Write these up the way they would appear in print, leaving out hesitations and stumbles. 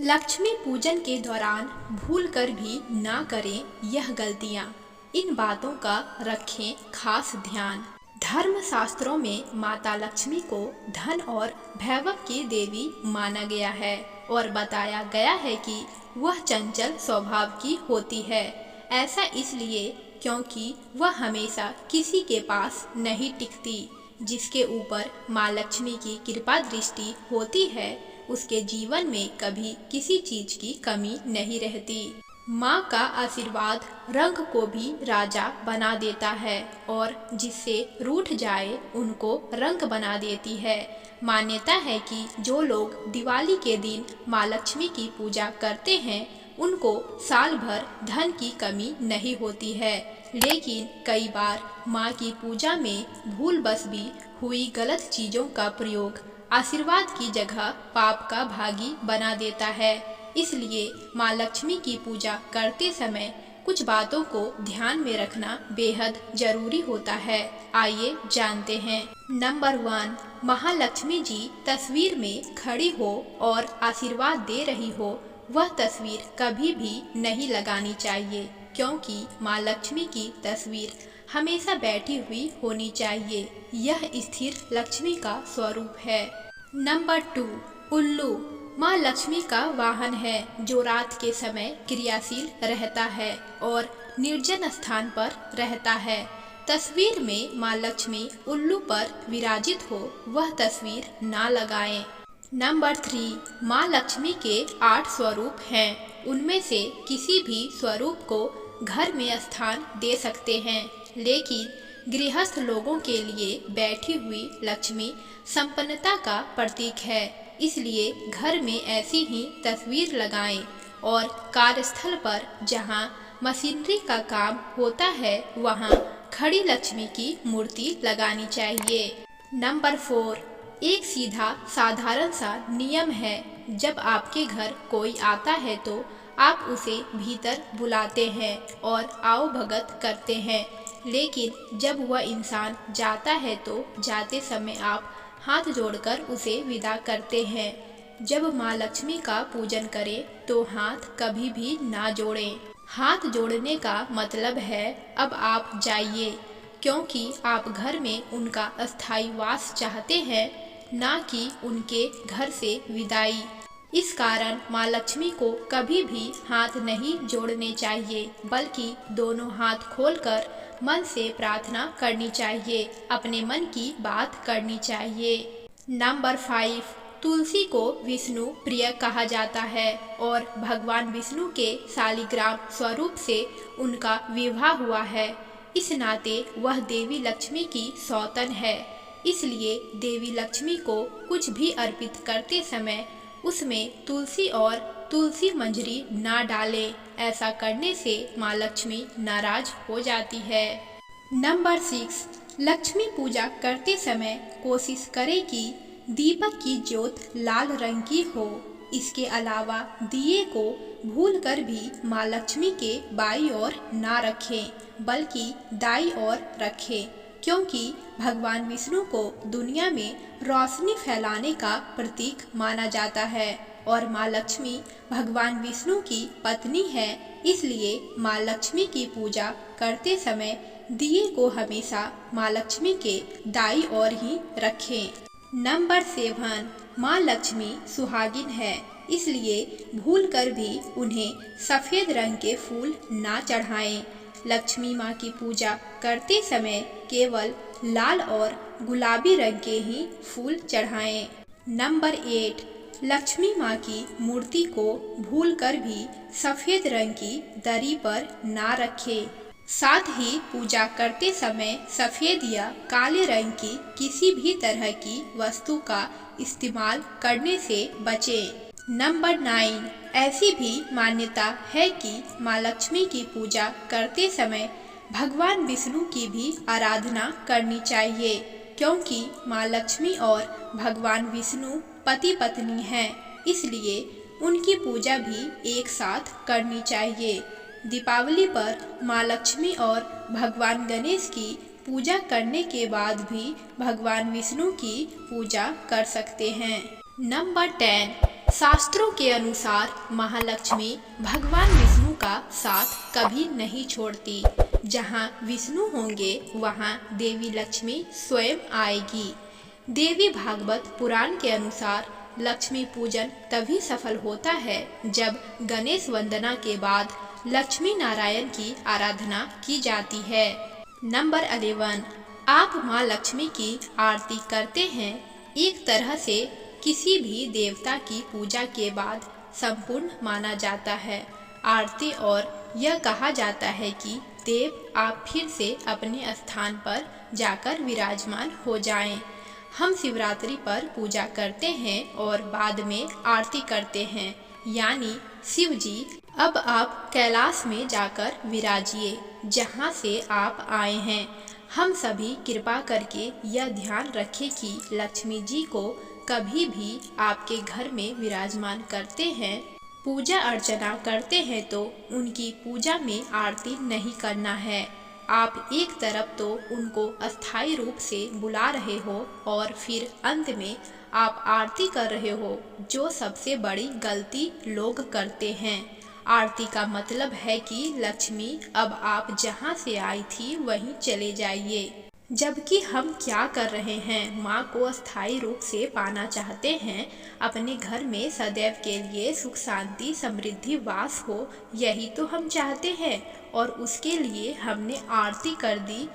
लक्ष्मी पूजन के दौरान भूलकर भी ना करें यह गलतियां। इन बातों का रखें खास ध्यान। धर्म शास्त्रों में माता लक्ष्मी को धन और वैभव की देवी माना गया है और बताया गया है कि वह चंचल स्वभाव की होती है। ऐसा इसलिए क्योंकि वह हमेशा किसी के पास नहीं टिकती। जिसके ऊपर माँ लक्ष्मी की कृपा दृष्टि होती है उसके जीवन में कभी किसी चीज की कमी नहीं रहती। माँ का आशीर्वाद रंग को भी राजा बना देता है और जिससे रूठ जाए उनको रंग बना देती है। मान्यता है कि जो लोग दिवाली के दिन माँ लक्ष्मी की पूजा करते हैं उनको साल भर धन की कमी नहीं होती है। लेकिन कई बार माँ की पूजा में भूलवश भी हुई गलत चीजों का प्रयोग आशीर्वाद की जगह पाप का भागी बना देता है। इसलिए माँ लक्ष्मी की पूजा करते समय कुछ बातों को ध्यान में रखना बेहद जरूरी होता है। आइए जानते हैं। नंबर 1, महालक्ष्मी जी तस्वीर में खड़ी हो और आशीर्वाद दे रही हो, वह तस्वीर कभी भी नहीं लगानी चाहिए क्योंकि माँ लक्ष्मी की तस्वीर हमेशा बैठी हुई होनी चाहिए। यह स्थिर लक्ष्मी का स्वरूप है। नंबर 2, उल्लू माँ लक्ष्मी का वाहन है जो रात के समय क्रियाशील रहता है और निर्जन स्थान पर रहता है। तस्वीर में माँ लक्ष्मी उल्लू पर विराजित हो वह तस्वीर ना लगाएं। नंबर 3, माँ लक्ष्मी के 8 स्वरूप हैं। उनमें से किसी भी स्वरूप को घर में स्थान दे सकते हैं, लेकिन गृहस्थ लोगों के लिए बैठी हुई लक्ष्मी संपन्नता का प्रतीक है। इसलिए घर में ऐसी ही तस्वीर लगाएं और कार्यस्थल पर जहां मशीनरी का काम होता है वहां खड़ी लक्ष्मी की मूर्ति लगानी चाहिए। नंबर 4, एक सीधा साधारण सा नियम है। जब आपके घर कोई आता है तो आप उसे भीतर बुलाते हैं और आओ भगत करते हैं, लेकिन जब वह इंसान जाता है तो जाते समय आप हाथ जोड़कर उसे विदा करते हैं। जब माँ लक्ष्मी का पूजन करें तो हाथ कभी भी ना जोड़ें। हाथ जोड़ने का मतलब है अब आप जाइए, क्योंकि आप घर में उनका अस्थायी वास चाहते हैं, ना कि उनके घर से विदाई। इस कारण माँ लक्ष्मी को कभी भी हाथ नहीं जोड़ने चाहिए, बल्कि दोनों हाथ खोलकर मन से प्रार्थना करनी चाहिए, अपने मन की बात करनी चाहिए। नंबर 5, तुलसी को विष्णु प्रिय कहा जाता है और भगवान विष्णु के शालिग्राम स्वरूप से उनका विवाह हुआ है। इस नाते वह देवी लक्ष्मी की सौतन है। इसलिए देवी लक्ष्मी को कुछ भी अर्पित करते समय उसमें तुलसी और तुलसी मंजरी ना डालें। ऐसा करने से माँ लक्ष्मी नाराज हो जाती है। नंबर 6, लक्ष्मी पूजा करते समय कोशिश करें कि दीपक की ज्योत लाल रंग की हो। इसके अलावा दिए को भूलकर भी माँ लक्ष्मी के बाईं ओर ना रखें, बल्कि दाईं ओर रखें, क्योंकि भगवान विष्णु को दुनिया में रोशनी फैलाने का प्रतीक माना जाता है और माँ लक्ष्मी भगवान विष्णु की पत्नी है। इसलिए माँ लक्ष्मी की पूजा करते समय दिए को हमेशा माँ लक्ष्मी के दाईं ओर ही रखें। नंबर 7, माँ लक्ष्मी सुहागिन है, इसलिए भूलकर भी उन्हें सफ़ेद रंग के फूल ना चढ़ाएं। लक्ष्मी माँ की पूजा करते समय केवल लाल और गुलाबी रंग के ही फूल चढ़ाएं। नंबर 8, लक्ष्मी माँ की मूर्ति को भूलकर भी सफ़ेद रंग की दरी पर ना रखें। साथ ही पूजा करते समय सफ़ेद या काले रंग की किसी भी तरह की वस्तु का इस्तेमाल करने से बचें। नंबर 9, ऐसी भी मान्यता है कि माँ लक्ष्मी की पूजा करते समय भगवान विष्णु की भी आराधना करनी चाहिए, क्योंकि माँ लक्ष्मी और भगवान विष्णु पति पत्नी हैं। इसलिए उनकी पूजा भी एक साथ करनी चाहिए। दीपावली पर माँ लक्ष्मी और भगवान गणेश की पूजा करने के बाद भी भगवान विष्णु की पूजा कर सकते हैं। नंबर 10, शास्त्रों के अनुसार महालक्ष्मी भगवान विष्णु का साथ कभी नहीं छोड़ती। जहाँ विष्णु होंगे वहाँ देवी लक्ष्मी स्वयं आएगी। देवी भागवत पुराण के अनुसार लक्ष्मी पूजन तभी सफल होता है जब गणेश वंदना के बाद लक्ष्मी नारायण की आराधना की जाती है। नंबर 11, आप माँ लक्ष्मी की आरती करते हैं। एक तरह से किसी भी देवता की पूजा के बाद संपूर्ण माना जाता है आरती, और यह कहा जाता है कि देव आप फिर से अपने स्थान पर जाकर विराजमान हो जाएं। हम शिवरात्रि पर पूजा करते हैं और बाद में आरती करते हैं, यानी शिव जी अब आप कैलाश में जाकर विराजिए जहाँ से आप आए हैं। हम सभी कृपा करके यह ध्यान रखें कि लक्ष्मी जी को कभी भी आपके घर में विराजमान करते हैं, पूजा अर्चना करते हैं तो उनकी पूजा में आरती नहीं करना है। आप एक तरफ तो उनको अस्थायी रूप से बुला रहे हो और फिर अंत में आप आरती कर रहे हो, जो सबसे बड़ी गलती लोग करते हैं। आरती का मतलब है कि लक्ष्मी अब आप जहां से आई थी वहीं चले जाइए, जबकि हम क्या कर रहे हैं, माँ को अस्थायी रूप से पाना चाहते हैं। अपने घर में सदैव के लिए सुख शांति समृद्धि वास हो, यही तो हम चाहते हैं, और उसके लिए हमने आरती कर दी।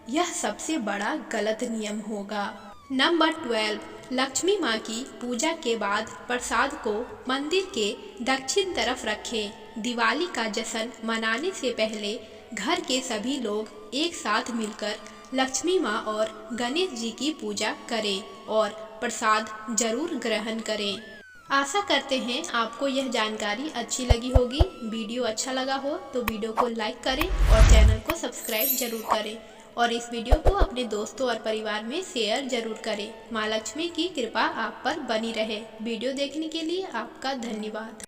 यह सबसे बड़ा गलत नियम होगा। नंबर 12, लक्ष्मी माँ की पूजा के बाद प्रसाद को मंदिर के दक्षिण तरफ रखें। दिवाली का जश्न मनाने से पहले घर के सभी लोग एक साथ मिलकर लक्ष्मी माँ और गणेश जी की पूजा करें और प्रसाद जरूर ग्रहण करें। आशा करते हैं आपको यह जानकारी अच्छी लगी होगी। वीडियो अच्छा लगा हो तो वीडियो को लाइक करें और चैनल को सब्सक्राइब जरूर करें, और इस वीडियो को अपने दोस्तों और परिवार में शेयर जरूर करें। माँ लक्ष्मी की कृपा आप पर बनी रहे। वीडियो देखने के लिए आपका धन्यवाद।